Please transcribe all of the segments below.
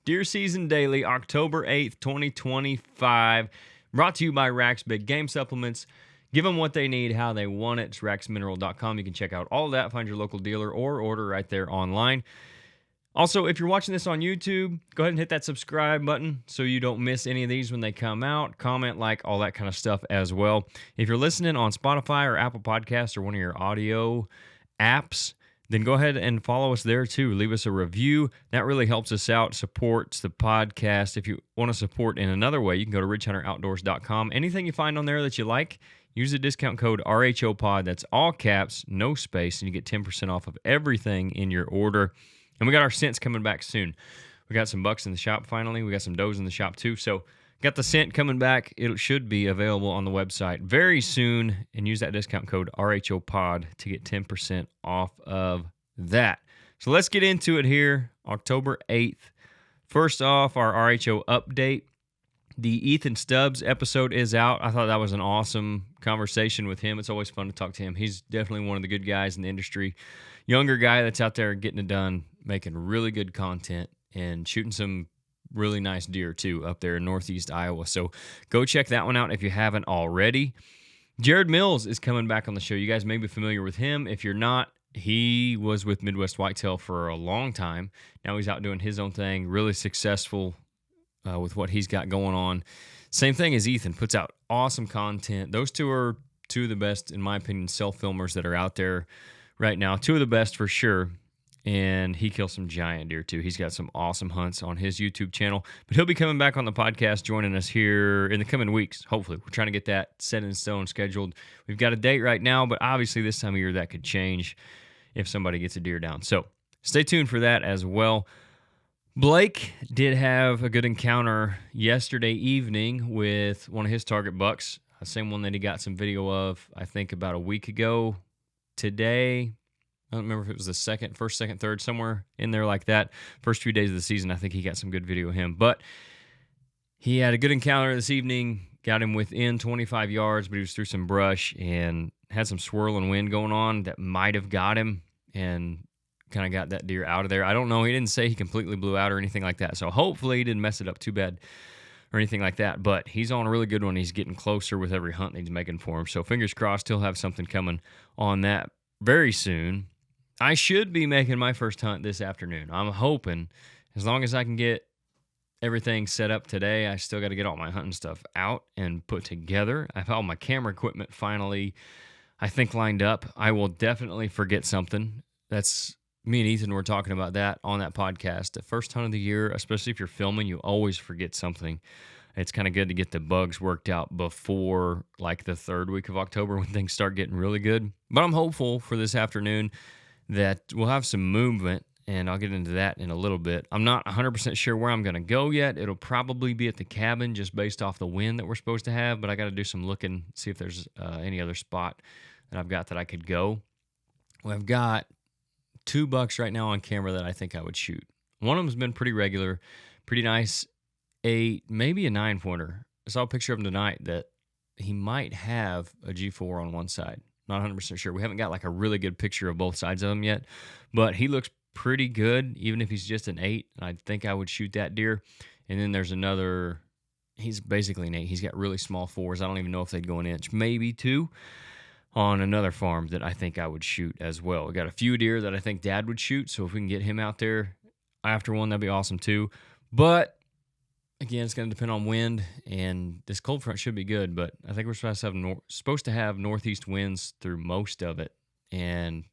Deer Season Daily, October 8th, 2025. Brought to you by Rack's Big Game Supplements. Give them what they need, how they want it. It's racksmineral.com. You can check out all of that, find your local dealer, or order right there online. Also, if you're watching this on YouTube, go ahead and hit that subscribe button so you don't miss any of these when they come out. Comment, like, all that kind of stuff as well. If you're listening on Spotify or Apple Podcasts or one of your audio apps, then go ahead and follow us there too. Leave us a review. That really helps us out, supports the podcast. If you want to support in another way, you can go to ridgehunteroutdoors.com. Anything you find on there that you like, use the discount code RHOPOD. That's all caps, no space, and you get 10% off of everything in your order. And we got our scents coming back soon. We got some bucks in the shop finally. We got some does in the shop too. So got the scent coming back. It should be available on the website very soon. And use that discount code RHOPOD to get 10% off of that. So let's get into it here. October 8th. First off, our RHO update. The Ethan Stubbs episode is out. I thought that was an awesome conversation with him. It's always fun to talk to him. He's definitely one of the good guys in the industry. Younger guy that's out there getting it done, making really good content, and shooting some really nice deer too up there in northeast Iowa. So go check that one out if you haven't already. Jared Mills is coming back on the show. You guys may be familiar with him. If you're not, he was with Midwest Whitetail for a long time. Now he's out doing his own thing, really successful with what he's got going on. Same thing as Ethan, puts out awesome content. Those two are two of the best, in my opinion, self-filmers that are out there right now. Two of the best for sure. And he kills some giant deer too. He's got some awesome hunts on his YouTube channel. But he'll be coming back on the podcast, joining us here in the coming weeks, hopefully. We're trying to get that set in stone, scheduled. We've got a date right now, but obviously this time of year that could change if somebody gets a deer down. So stay tuned for that as well. Blake did have a good encounter yesterday evening with one of his target bucks, the same one that he got some video of, I think, about a week ago. Today, I don't remember if it was the first, second, third, somewhere in there like that. First few days of the season, I think he got some good video of him. But he had a good encounter this evening, got him within 25 yards, but he was through some brush and had some swirling wind going on that might have got him and kind of got that deer out of there. I don't know. He didn't say he completely blew out or anything like that. So hopefully he didn't mess it up too bad or anything like that. But he's on a really good one. He's getting closer with every hunt that he's making for him. So fingers crossed he'll have something coming on that very soon. I should be making my first hunt this afternoon. I'm hoping, as long as I can get everything set up today. I still got to get all my hunting stuff out and put together. I've all my camera equipment finally, I think, lined up. I will definitely forget something. That's me and Ethan were talking about that on that podcast. The first hunt of the year, especially if you're filming, you always forget something. It's kind of good to get the bugs worked out before like the third week of October when things start getting really good. But I'm hopeful for this afternoon that we'll have some movement, and I'll get into that in a little bit. I'm not 100% sure where I'm going to go yet. It'll probably be at the cabin just based off the wind that we're supposed to have, but I got to do some looking, see if there's any other spot that I've got that I could go. Well, I've got 2 bucks right now on camera that I think I would shoot. One of them's been pretty regular, pretty nice 8, maybe a 9-pointer. I saw a picture of him tonight that he might have a G4 on one side. Not 100% sure. We haven't got like a really good picture of both sides of him yet, but he looks pretty good, even if he's just an 8. I think I would shoot that deer. And then there's another, he's basically an 8. He's got really small 4s. I don't even know if they'd go an inch, maybe 2, on another farm that I think I would shoot as well. We got a few deer that I think Dad would shoot, so if we can get him out there after one, that'd be awesome too. But again, it's going to depend on wind, and this cold front should be good, but I think we're supposed to have northeast winds through most of it. And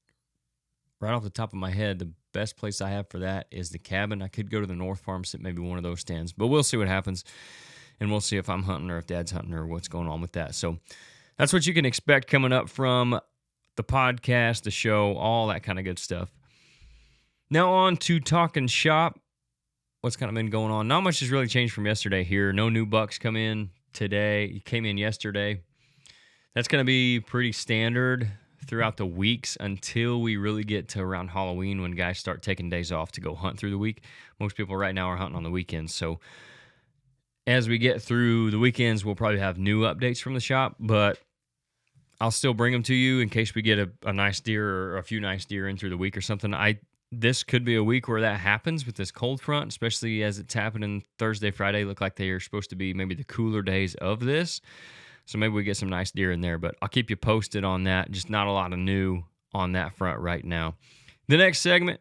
right off the top of my head, the best place I have for that is the cabin. I could go to the North Farm, sit maybe one of those stands, but we'll see what happens, and we'll see if I'm hunting or if Dad's hunting or what's going on with that. So that's what you can expect coming up from the podcast, the show, all that kind of good stuff. Now on to talking shop. What's kind of been going on? Not much has really changed from yesterday here. No new bucks come in today. He came in yesterday. That's going to be pretty standard throughout the weeks until we really get to around Halloween when guys start taking days off to go hunt through the week. Most people right now are hunting on the weekends. So as we get through the weekends, we'll probably have new updates from the shop, but I'll still bring them to you in case we get a nice deer or a few nice deer in through the week or something. this could be a week where that happens with this cold front, especially as it's happening Thursday, Friday. Look like they are supposed to be maybe the cooler days of this. So maybe we get some nice deer in there, but I'll keep you posted on that. Just not a lot of new on that front right now. The next segment,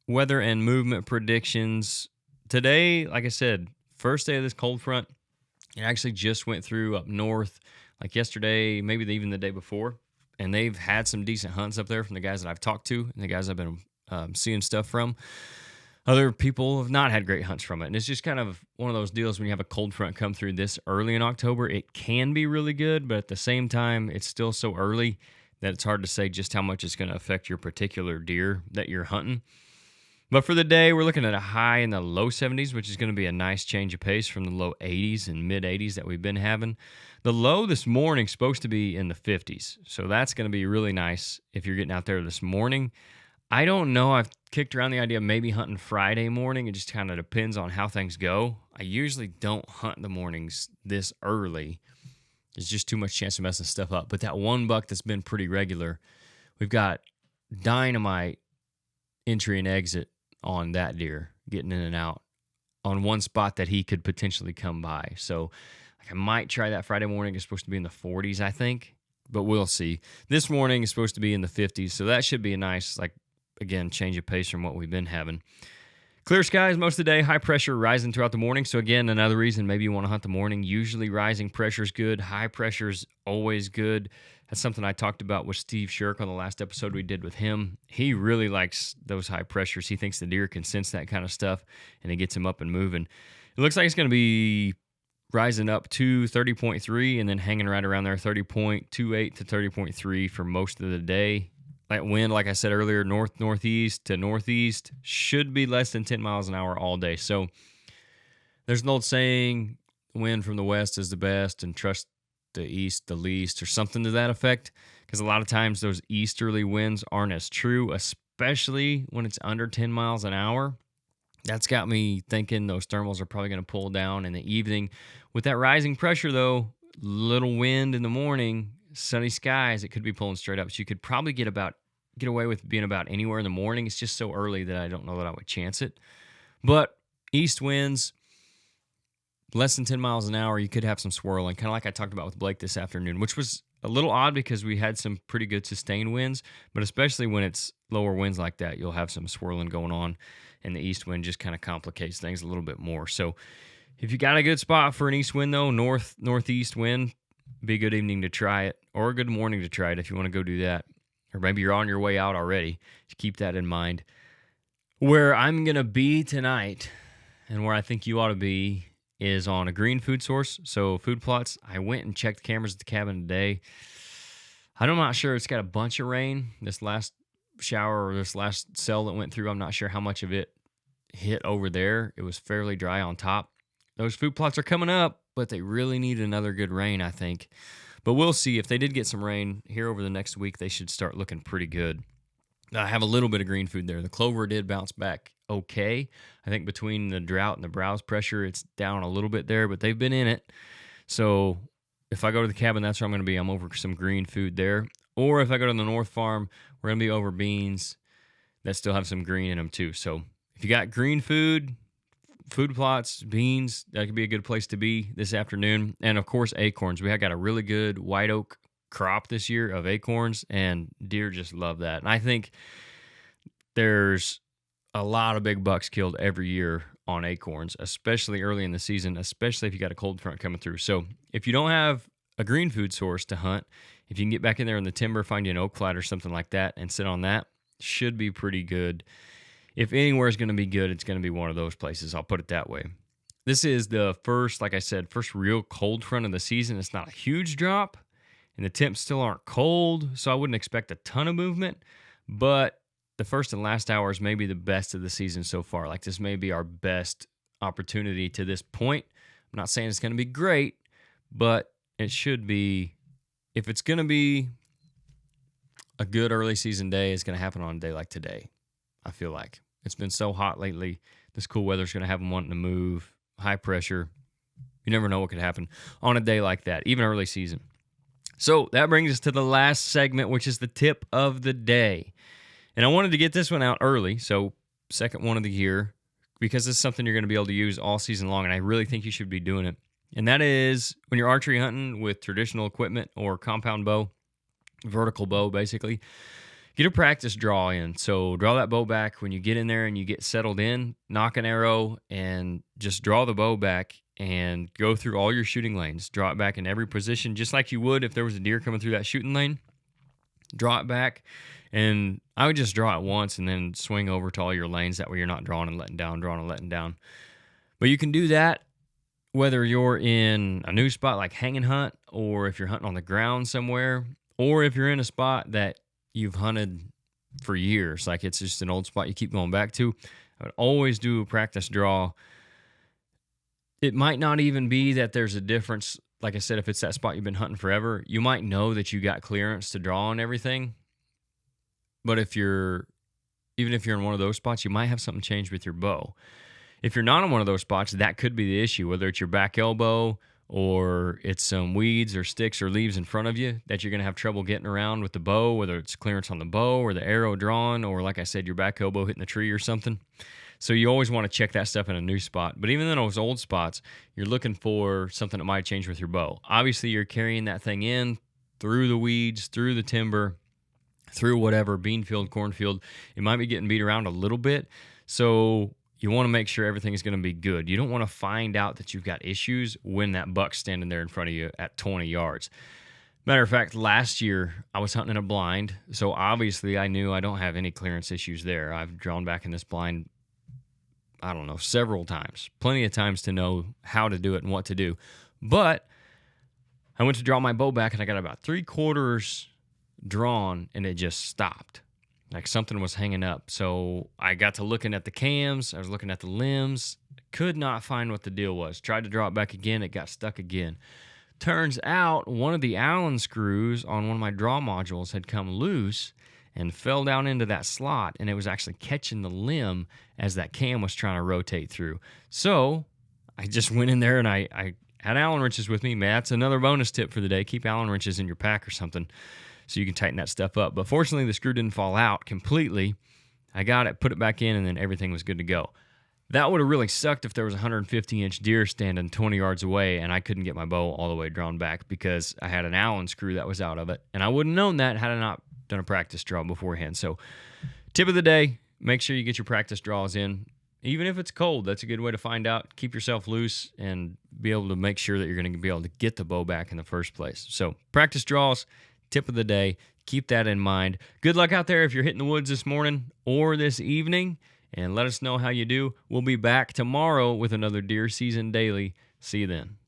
weather and movement predictions. Today, like I said, first day of this cold front. It actually just went through up north like yesterday, maybe even the day before. And they've had some decent hunts up there from the guys that I've talked to and the guys I've been seeing stuff from. Other people have not had great hunts from it. And it's just kind of one of those deals when you have a cold front come through this early in October. It can be really good, but at the same time, it's still so early that it's hard to say just how much it's going to affect your particular deer that you're hunting. But for the day, we're looking at a high in the low 70s, which is going to be a nice change of pace from the low 80s and mid 80s that we've been having. The low this morning is supposed to be in the 50s, so that's going to be really nice if you're getting out there this morning. I don't know. I've kicked around the idea of maybe hunting Friday morning. It just kind of depends on how things go. I usually don't hunt the mornings this early. There's just too much chance of messing stuff up. But that one buck that's been pretty regular, we've got dynamite entry and exit on that deer, getting in and out on one spot that he could potentially come by. So I might try that Friday morning. It's supposed to be in the 40s, I think, but we'll see. This morning is supposed to be in the 50s, so that should be a nice, again, change of pace from what we've been having. Clear skies most of the day, high pressure rising throughout the morning. So again, another reason maybe you want to hunt the morning. Usually rising pressure is good. High pressure is always good. That's something I talked about with Steve Shirk on the last episode we did with him. He really likes those high pressures. He thinks the deer can sense that kind of stuff, and it gets him up and moving. It looks like it's going to be rising up to 30.3 and then hanging right around there, 30.28 to 30.3 for most of the day. That wind, like I said earlier, northeast to northeast, should be less than 10 miles an hour all day. So there's an old saying, wind from the west is the best and trust the east the least, or something to that effect, because a lot of times those easterly winds aren't as true, especially when it's under 10 miles an hour. That's got me thinking those thermals are probably going to pull down in the evening. With that rising pressure, though, little wind in the morning, sunny skies, it could be pulling straight up. So you could probably get away with being about anywhere in the morning. It's just so early that I don't know that I would chance it. But east winds, less than 10 miles an hour, you could have some swirling, kind of like I talked about with Blake this afternoon, which was a little odd because we had some pretty good sustained winds, but especially when it's lower winds like that, you'll have some swirling going on, and the east wind just kind of complicates things a little bit more. So if you got a good spot for an east wind, though, northeast wind, be a good evening to try it, or a good morning to try it if you want to go do that. Or maybe you're on your way out already. Just keep that in mind. Where I'm going to be tonight, and where I think you ought to be, is on a green food source. So food plots. I went and checked cameras at the cabin today. I'm not sure. It's got a bunch of rain. This last shower or this last cell that went through, I'm not sure how much of it hit over there. It was fairly dry on top. Those food plots are coming up, but they really need another good rain, I think. But we'll see. If they did get some rain here over the next week, they should start looking pretty good. I have a little bit of green food there. The clover did bounce back okay. I think between the drought and the browse pressure, it's down a little bit there, but they've been in it. So if I go to the cabin, that's where I'm going to be. I'm over some green food there. Or if I go to the North Farm, we're going to be over beans that still have some green in them too. So if you got green food plots, beans, that could be a good place to be this afternoon. And of course, acorns. We have got a really good white oak crop this year of acorns, and deer just love that. And I think there's a lot of big bucks killed every year on acorns, especially early in the season, especially if you got a cold front coming through. So if you don't have a green food source to hunt, if you can get back in there in the timber, find you an oak flat or something like that and sit on that, should be pretty good. If anywhere is going to be good, it's going to be one of those places. I'll put it that way. This is the first, like I said, first real cold front of the season. It's not a huge drop, and the temps still aren't cold, so I wouldn't expect a ton of movement. But the first and last hours may be the best of the season so far. Like, this may be our best opportunity to this point. I'm not saying it's going to be great, but it should be. If it's going to be a good early season day, it's going to happen on a day like today, I feel like. It's been so hot lately. This cool weather's going to have them wanting to move. High pressure. You never know what could happen on a day like that, even early season. So that brings us to the last segment, which is the tip of the day. And I wanted to get this one out early, so second one of the year, because it's something you're going to be able to use all season long, and I really think you should be doing it. And that is when you're archery hunting with traditional equipment or compound bow, vertical bow basically, get a practice draw in. So draw that bow back when you get in there and you get settled in, nock an arrow, and just draw the bow back and go through all your shooting lanes. Draw it back in every position, just like you would if there was a deer coming through that shooting lane. Draw it back, and I would just draw it once and then swing over to all your lanes. That way you're not drawing and letting down, drawing and letting down. But you can do that whether you're in a new spot like hang and hunt, or if you're hunting on the ground somewhere, or if you're in a spot that you've hunted for years, like it's just an old spot you keep going back to. I would always do a practice draw. It might not even be that there's a difference. Like I said, if it's that spot you've been hunting forever, you might know that you got clearance to draw on everything. But even if you're in one of those spots, you might have something change with your bow. If you're not in one of those spots, that could be the issue, whether it's your back elbow or it's some weeds or sticks or leaves in front of you that you're going to have trouble getting around with the bow, whether it's clearance on the bow or the arrow drawn, or like I said, your back elbow hitting the tree or something. So you always want to check that stuff in a new spot. But even in those old spots, you're looking for something that might change with your bow. Obviously, you're carrying that thing in through the weeds, through the timber, through whatever, bean field, cornfield. It might be getting beat around a little bit. So you want to make sure everything is going to be good. You don't want to find out that you've got issues when that buck's standing there in front of you at 20 yards. Matter of fact, last year I was hunting in a blind. So obviously I knew I don't have any clearance issues there. I've drawn back in this blind, I don't know, several times. Plenty of times to know how to do it and what to do. But I went to draw my bow back and I got about 3/4 drawn and it just stopped. Like something was hanging up. So I got to looking at the cams. I was looking at the limbs. Could not find what the deal was. Tried to draw it back again. It got stuck again. Turns out one of the Allen screws on one of my draw modules had come loose and fell down into that slot, and it was actually catching the limb as that cam was trying to rotate through. So I just went in there and I had Allen wrenches with me. Man, that's another bonus tip for the day. Keep Allen wrenches in your pack or something so you can tighten that stuff up. But fortunately, the screw didn't fall out completely. I got it, put it back in, and then everything was good to go. That would have really sucked if there was a 150-inch deer standing 20 yards away and I couldn't get my bow all the way drawn back because I had an Allen screw that was out of it. And I wouldn't have known that had I not done a practice draw beforehand. So tip of the day, make sure you get your practice draws in. Even if it's cold, that's a good way to find out. Keep yourself loose and be able to make sure that you're going to be able to get the bow back in the first place. So practice draws, tip of the day. Keep that in mind. Good luck out there if you're hitting the woods this morning or this evening. And let us know how you do. We'll be back tomorrow with another Deer Season Daily. See you then.